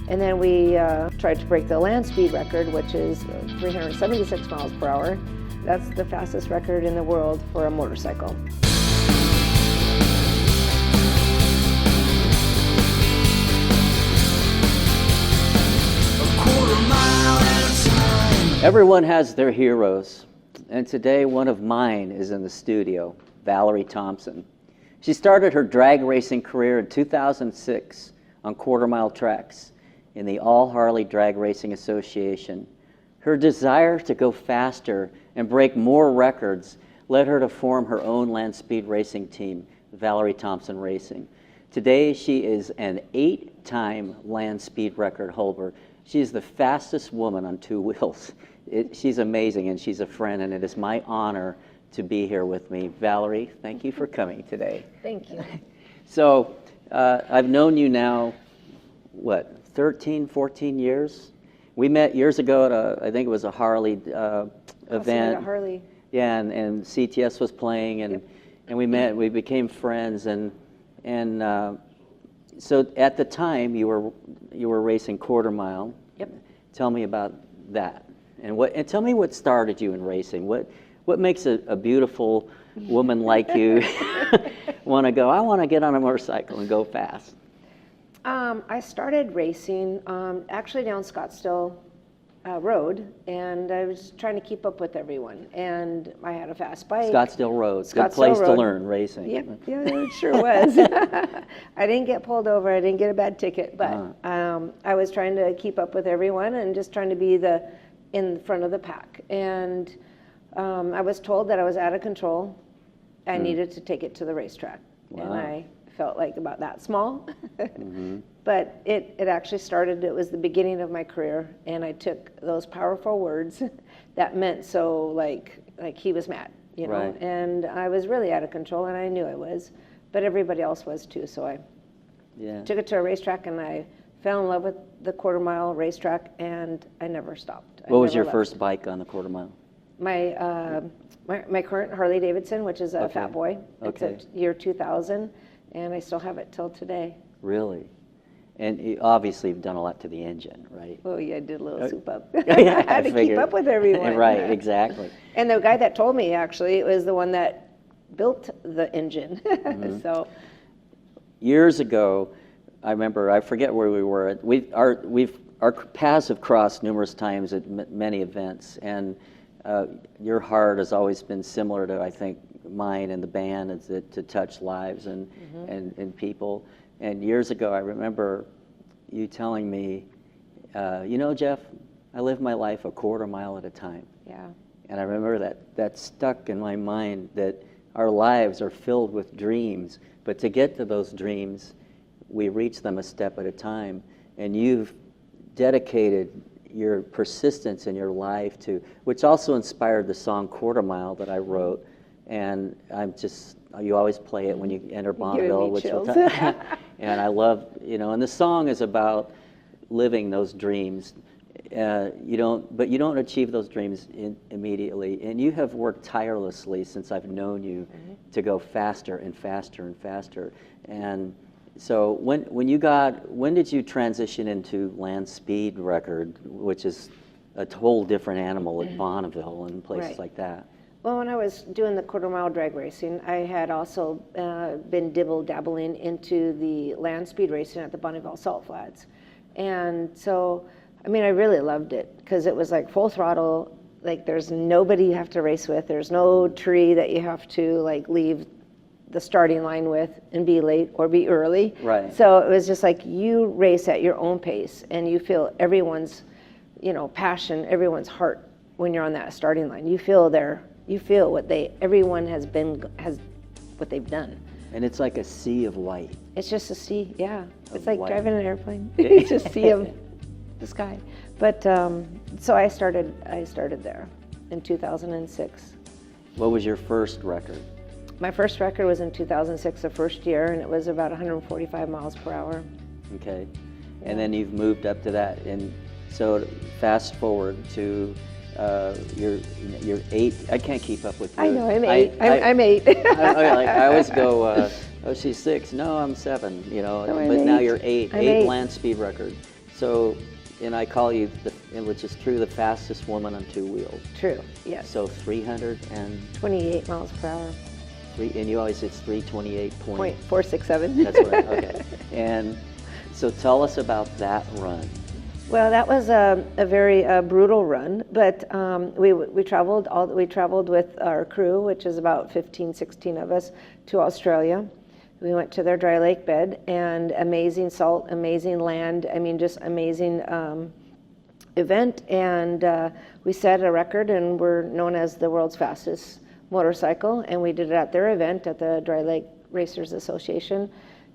And then we tried to break the land speed record, which is 376 miles per hour. That's the fastest record in the world for a motorcycle. Everyone has their heroes, and today one of mine is in the studio, Valerie Thompson. She started her drag racing career in 2006 on quarter-mile tracks in the All Harley Drag Racing Association. Her desire to go faster and break more records led her to form her own land speed racing team, Valerie Thompson Racing. Today, she is an 8-time land speed record holder. She is the fastest woman on two wheels. She's amazing, and she's a friend, and it is my honor to be here with me. Valerie, thank you for coming today. Thank you. So, I've known you now, what, 13, 14 years? We met years ago at I think it was a Harley event. Harley. Yeah, and CTS was playing, and, Yep. and we met, we became friends, and so at the time you were racing quarter mile. Yep. Tell me about that, and tell me what started you in racing. What makes a beautiful woman like you want to go, I want to get on a motorcycle and go fast? I started racing actually down Scottsdale Road, and I was trying to keep up with everyone. And I had a fast bike. Scottsdale Road, good Scottsdale place to Road. learn racing. Yep, yeah, it sure was. I didn't get pulled over. I didn't get a bad ticket, but I was trying to keep up with everyone and just trying to be in front of the pack. And I was told that I was out of control. I needed to take it to the racetrack. Wow. And I felt like about that small. But it actually started, it was the beginning of my career, and I took those powerful words that meant so like he was mad, you know, Right. and I was really out of control, and I knew I was, but everybody else was too, so I took it to a racetrack, and I fell in love with the quarter mile racetrack, and I never stopped. What was your first bike on the quarter mile? My current Harley Davidson, which is a Okay. Fat Boy. It's Okay. a year 2000, and I still have it till today. Really? And obviously you've done a lot to the engine, right? Oh yeah, I did a little soup up. Yeah, I had to keep figured. up with everyone. Right, exactly. And the guy that told me, actually, it was the one that built the engine. So Years ago, I remember, I forget where we were. Our paths have crossed numerous times at many events, and your heart has always been similar to, I think, mine and the band, is to touch lives and people. And years ago, I remember you telling me, you know, Jeff, I live my life a quarter mile at a time. yeah, And I remember that stuck in my mind, that our lives are filled with dreams, but to get to those dreams, we reach them a step at a time. And you've dedicated your persistence in your life to, which also inspired the song Quarter Mile that I wrote. And you always play it when you enter Bonneville, which chills. and I love, you know, and the song is about living those dreams. You don't achieve those dreams immediately, and you have worked tirelessly since I've known you to go faster and faster and faster. And so when did you transition into land speed record, which is a whole different animal at Bonneville and places Right. like that? well, when I was doing the quarter mile drag racing, I had also been dabbling into the land speed racing at the Bonneville Salt Flats. And so, I mean, I really loved it because it was like full throttle. Like there's nobody you have to race with. There's no tree that you have to like leave the starting line with and be late or be early. Right. So it was just like you race at your own pace, and you feel everyone's, you know, passion, everyone's heart when you're on that starting line. You feel what everyone has what they've done. And it's like a sea of white. It's just a sea, yeah. Of It's like white. driving an airplane. It's just a sea of the sky. But so I started there in 2006. What was your first record? My first record was in 2006, the first year, and it was about 145 miles per hour. Okay. And then you've moved up to that. And so fast forward to you're 8. I can't keep up with you. I know, I'm 8. I'm 8. I always go, oh, she's 6. No, I'm 7, you know. No, I'm but now 8. you're 8. I'm 8 8. land speed record. So, and I call you, which is true, the fastest woman on two wheels. True, yes. So 303, 28 miles per hour. and you always, it's 328 point. .467. That's right, okay. And so tell us about that run. Well, that was a very brutal run, but we traveled with our crew, which is about 15, 16 of us, to Australia. We went to their dry lake bed, and amazing salt, amazing land. I mean, just amazing event. And we set a record, and we're known as the world's fastest motorcycle. And we did it at their event at the Dry Lake Racers Association,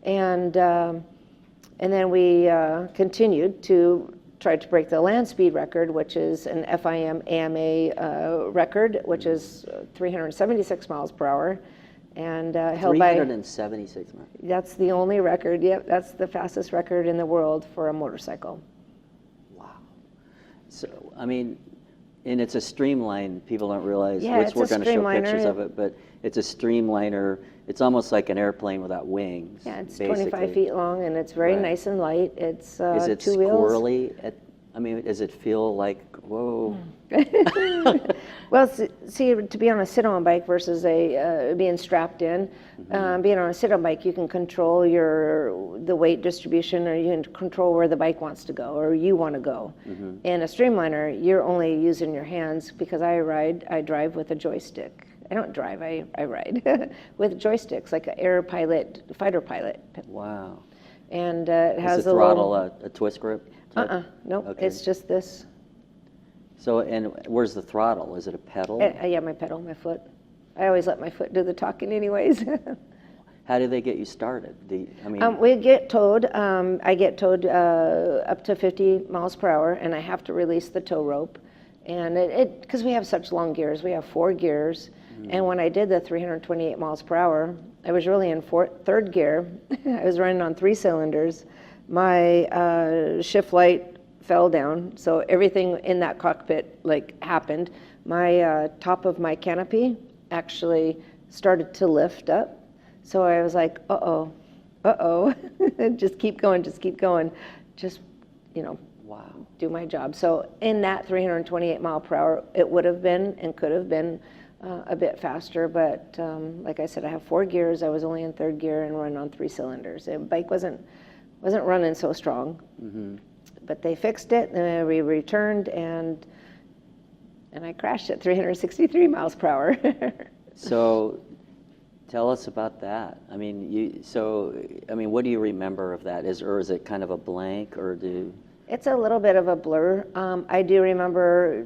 and then we continued to try to break the land speed record, which is an FIM AMA record, which is 376 miles per hour. And held by 376 miles. That's the only record. Yep, that's the fastest record in the world for a motorcycle. Wow. So I mean, and it's a streamline. People don't realize, Yeah, which it's we're a going to show pictures streamliner. of it, but it's a streamliner. It's almost like an airplane without wings. Yeah, it's basically. 25 feet long, and it's very Right. nice and light. It's Is it two wheels. squirrely? I mean, does it feel like, whoa? Well, see, to be on a sit-on bike versus being strapped in, being on a sit-on bike, you can control the weight distribution, or you can control where the bike wants to go, or you want to go. In a streamliner, you're only using your hands, because I drive with a joystick. I don't drive, I ride with joysticks, like an Air Pilot, fighter pilot. Wow. And it has Is the a throttle little... a twist grip? Nope, Okay. it's just this. So, and where's the throttle? Is it a pedal? Yeah, my pedal, my foot. I always let my foot do the talking anyways. How do they get you started? I mean, We get towed. I get towed up to 50 miles per hour, and I have to release the tow rope. And because we have such long gears, we have 4 gears. And when I did the 328 miles per hour, I was really in third gear. I was running on 3 cylinders. My shift light fell down, so everything in that cockpit happened. My top of my canopy actually started to lift up. So I was like, uh-oh, just keep going, just wow. do my job. So in that 328 mile per hour, it would have been and could have been a bit faster, but like I said, I have 4 gears. I was only in third gear and running on 3 cylinders. The bike wasn't running so strong, but they fixed it, and we returned, and I crashed at 363 miles per hour. So, tell us about that. I mean, what do you remember of that? Or is it kind of a blank, or It's a little bit of a blur. I do remember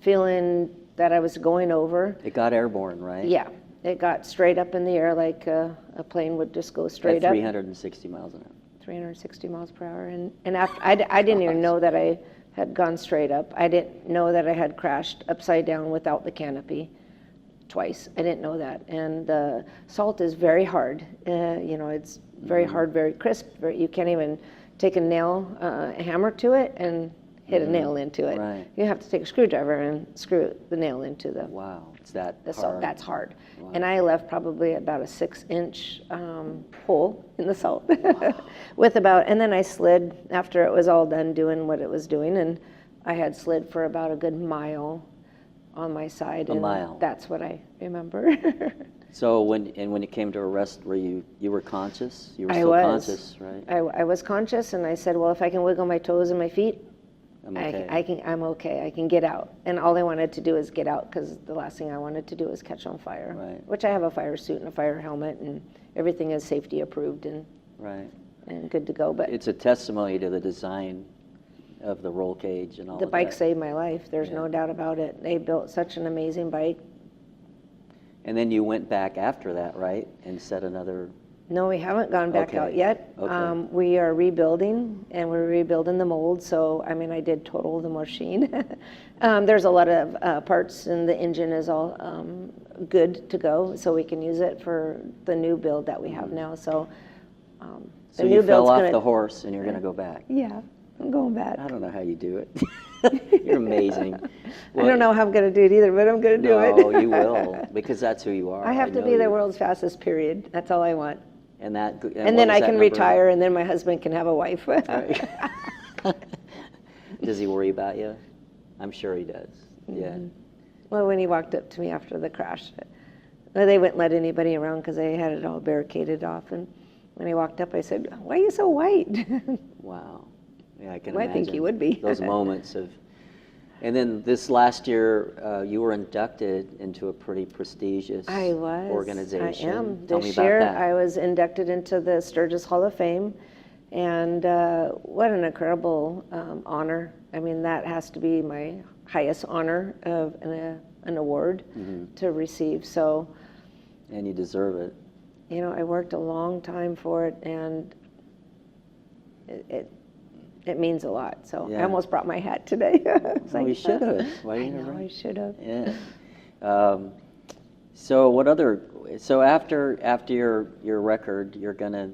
feeling that I was going over. It got airborne, right? Yeah, it got straight up in the air, like a plane would just go straight At up. 360 miles an hour. 360 miles per hour, and after, I didn't even know that I had gone straight up. I didn't know that I had crashed upside down without the canopy twice. I didn't know that. And the salt is very hard. It's very hard, very crisp. You can't even take a nail, a hammer to it and hit a nail into it. Right. You have to take a screwdriver and screw the nail into the Wow, it's that the hard. salt. That's hard. Wow. And I left probably about a 6-inch hole in the salt with and then I slid after it was all done doing what it was doing, and I had slid for about a good mile on my side. A mile. That's what I remember. So when it came to arrest, were you were conscious? You were I still was. conscious, right? I was conscious, and I said, well, if I can wiggle my toes and my feet, I'm okay. I'm okay. I can get out. And all I wanted to do is get out, because the last thing I wanted to do was catch on fire. Right. Which I have a fire suit and a fire helmet, and everything is safety approved and Right. good to go. But It's a testimony to the design of the roll cage and all the of bike that. saved my life. There's Yeah. no doubt about it. They built such an amazing bike. And then you went back after that, right? And set another... No, we haven't gone back Okay. out yet. Okay. We are rebuilding, and we're rebuilding the mold. So, I mean, I did total the machine. There's a lot of parts, and the engine is all good to go, so we can use it for the new build that we have now. So, So the you new fell build's off gonna... the horse and you're going to go back. Yeah, I'm going back. I don't know how you do it. You're amazing. I don't know how I'm going to do it either, but I'm going to do it. No, you will, because that's who you are. I have to know be the you. world's fastest, period. That's all I want. And And then I can retire, and then my husband can have a wife. Does he worry about you? I'm sure he does. Yeah. Well, when he walked up to me after the crash, they wouldn't let anybody around because they had it all barricaded off. And when he walked up, I said, "Why are you so white?" Wow. Yeah, I can Well, I imagine. think he would be. Those moments of. And then this last year, you were inducted into a pretty prestigious I was. organization. I am. Tell This me about year, that. I was inducted into the Sturgis Hall of Fame, and what an incredible honor. I mean, that has to be my highest honor of an award to receive. So, And you deserve it. you know, I worked a long time for it, and it means a lot. So I Yeah. almost brought my hat today. It's Well, you should have. Why I didn't you know, bring- I should have. Yeah. So what other? So after your record, you're gonna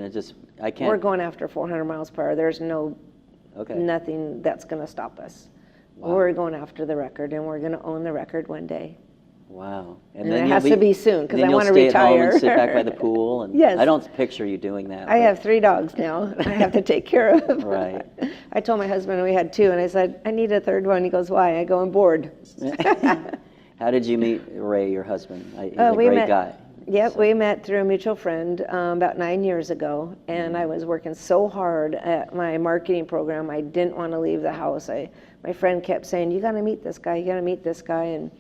just. I can't. We're going after 400 miles per hour. There's Okay. nothing that's going to stop us. Wow. We're going after the record, and we're going to own the record one day. Wow. And it you'll has to be soon, 'cause then I you'll wanna stay at home and retire. sit back by the pool. And Yes. I don't picture you doing that. I but- have 3 dogs now I have to take care of. Right. I told my husband we had 2, and I said, I need a 3rd one. He goes, why? I go, I'm bored. How did you meet Ray, your husband? He's a We great met- guy. Yep, we met through a mutual friend about 9 years ago, and I was working so hard at my marketing program, I didn't want to leave the house. My friend kept saying, you got to meet this guy, you got to meet this guy, and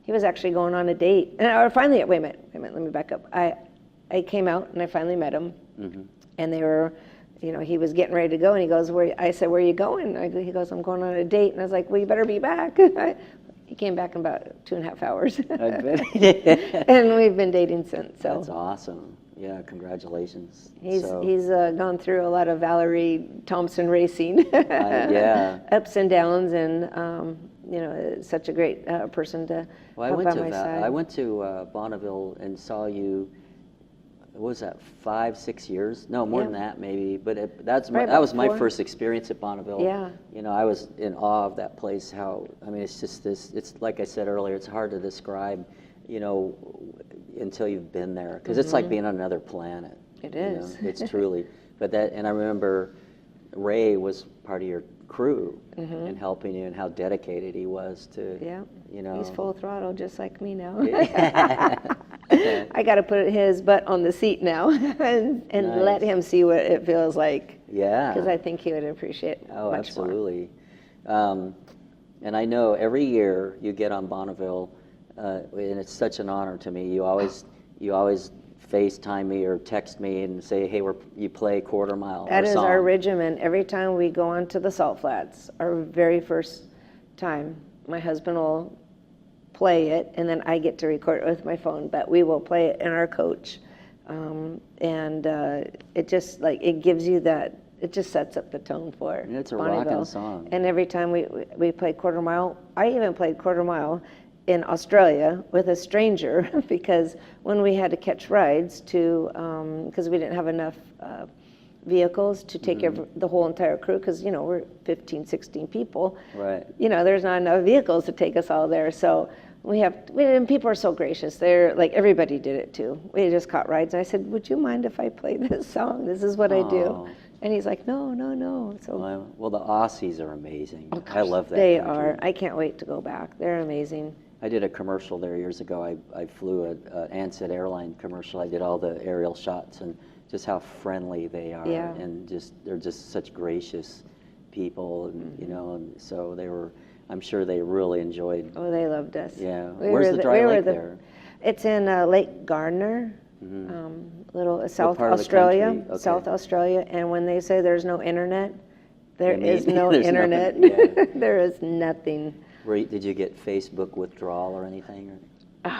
he was actually going on a date. And wait a minute, let me back up. I came out and I finally met him, and they were, you know, he was getting ready to go, and he goes, I said, where are you going? He goes, I'm going on a date, and I was like, well, you better be back. He came back in about 2.5 hours. I bet. And we've been dating since. So That's awesome. Yeah, congratulations. he's So, gone through a lot of Valerie Thompson racing, yeah. ups and downs, and you know, such a great person to Well, help by my side. I went to Bonneville and saw you. What was that, 5-6 years? No, more than Yeah. that maybe. But that about was my 4. first experience at Bonneville. Yeah. You know, I was in awe of that place. I mean, it's just this. It's like I said earlier. It's hard to describe. You know, until you've been there, because it's like being on another planet. It you know, is. It's truly. But and I remember Ray was part of your crew and helping you, and how dedicated he was to. Yeah, You know. he's full throttle, just like me now. Yeah. I got to put his butt on the seat now and Nice. let him see what it feels like, Yeah. because I think he would appreciate Oh, much more. absolutely. And I know every year you get on Bonneville, and it's such an honor to me. You always FaceTime me or text me and say, "Hey, you play Quarter Mile." That or is song. our regimen. Every time we go onto the Salt Flats, our very first time, my husband will play it, and then I get to record it with my phone, but we will play it in our coach. And it just, like, it gives you that, it just sets up the tone for Yeah, it's a Bonneville. rockin' song. And every time we play Quarter Mile, I even played Quarter Mile in Australia with a stranger because when we had to catch rides to, because we didn't have enough vehicles to take the whole entire crew, because, you know, we're 15, 16 people. Right. You know, there's not enough vehicles to take us all there. So and people are so gracious. They're like, everybody did it too. We just caught rides. And I said, would you mind if I play this song? This is what I do. Aw. And he's like, no, no, no. So Well, the Aussies are amazing. oh, I love that. They country. are. I can't wait to go back. They're amazing. I did a commercial there years ago. I flew an Ansett airline commercial. I did all the aerial shots, and just how friendly they are, Yeah. and they're just such gracious people, and you know, and so they were. I'm sure they really enjoyed. Oh, they loved us. Yeah. We Where's were the dry we were lake there? It's in Lake Gardner, little South part of the Australia, country? Okay. South Australia. And when they say there's no internet, there They mean is no there's no- internet. yeah. There is nothing. Did you get Facebook withdrawal or anything? Or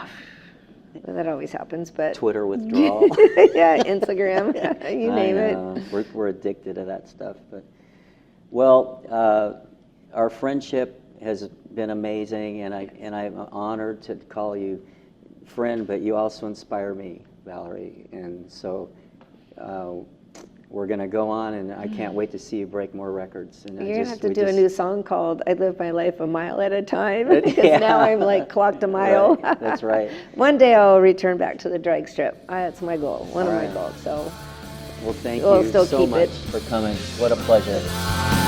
That always happens, but Twitter withdrawal? yeah, Instagram, you name I it. know. We're addicted to that stuff. But well, our friendship has been amazing, and I'm honored to call you friend. But you also inspire me, Valerie, and so we're going to go on, and I can't wait to see you break more records. And You're gonna have to do a new song called "I Live My Life a Mile at a Time," because Yeah. now I'm like clocked a mile. Right, that's right. One day I'll return back to the drag strip. That's my goal. One of All my right. goals. So Well, thank We'll you still so keep much it. for coming. What a pleasure.